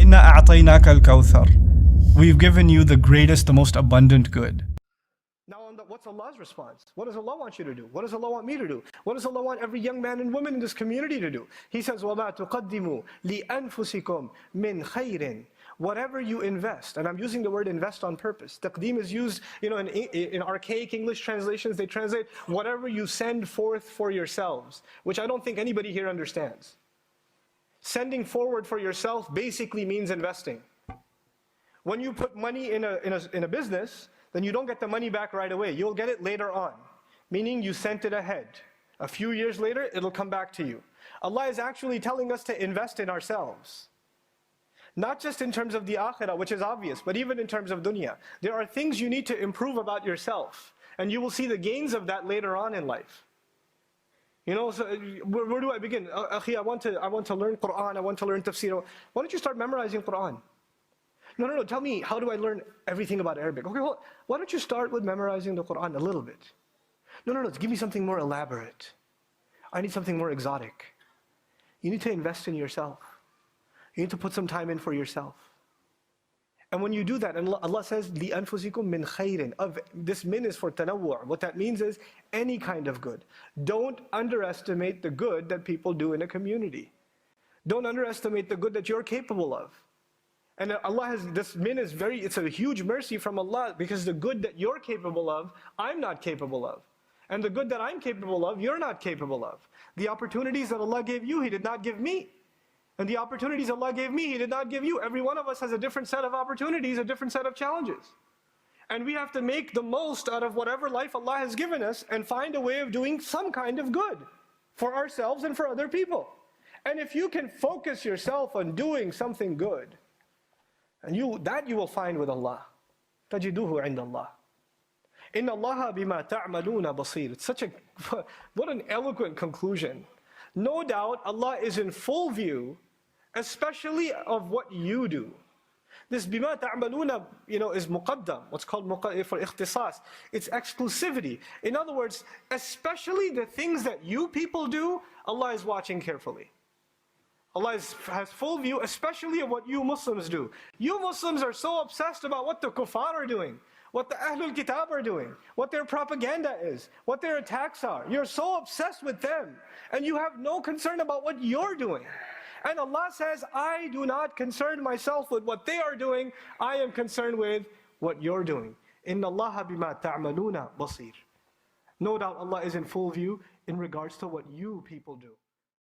Inna a'tainaka alkawthar. We've given you the greatest, the most abundant good. Now, what's Allah's response? What does Allah want you to do? What does Allah want me to do? What does Allah want every young man and woman in this community to do? He says, وَمَا تُقَدِّمُوا لِأَنفُسِكُمْ مِنْ خَيْرٍ. Whatever you invest, and I'm using the word invest on purpose. Taqdeem is used, in archaic English translations, they translate whatever you send forth for yourselves, which I don't think anybody here understands. Sending forward for yourself basically means investing. When you put money in a business, then you don't get the money back right away. You'll get it later on, meaning you sent it ahead. A few years later, it'll come back to you. Allah is actually telling us to invest in ourselves. Not just in terms of the akhirah, which is obvious, but even in terms of dunya. There are things you need to improve about yourself, and you will see the gains of that later on in life. So where do I begin? Akhi, I want to learn Quran, I want to learn tafsir. Why don't you start memorizing Quran? No, tell me, how do I learn everything about Arabic? Okay, well, why don't you start with memorizing the Quran a little bit? No, give me something more elaborate. I need something more exotic. You need to invest in yourself. You need to put some time in for yourself. And when you do that, and Allah says, لِأَنفُسِكُم مِّنْ خَيْرٍ. This min is for tanawwu'. What that means is any kind of good. Don't underestimate the good that people do in a community. Don't underestimate the good that you're capable of. And Allah has, this min is it's a huge mercy from Allah, because the good that you're capable of, I'm not capable of. And the good that I'm capable of, you're not capable of. The opportunities that Allah gave you, He did not give me. And the opportunities Allah gave me, He did not give you. Every one of us has a different set of opportunities, a different set of challenges. And we have to make the most out of whatever life Allah has given us and find a way of doing some kind of good for ourselves and for other people. And if you can focus yourself on doing something good, and you will find with Allah. تَجِدُوهُ عِنْدَ اللَّهِ إِنَّ اللَّهَ بِمَا تَعْمَلُونَ بَصِيرٌ. It's what an eloquent conclusion. No doubt Allah is in full view, especially of what you do. This بِمَا تَعْمَلُونَ is muqaddam, what's called for ikhtisas. It's exclusivity. In other words, especially the things that you people do, Allah is watching carefully. Allah has full view, especially of what you Muslims do. You Muslims are so obsessed about what the kuffar are doing, what the Ahlul Kitab are doing, what their propaganda is, what their attacks are. You're so obsessed with them, and you have no concern about what you're doing. And Allah says, I do not concern myself with what they are doing, I am concerned with what you're doing. Inna Allah bima ta'maluna basir. No doubt Allah is in full view in regards to what you people do.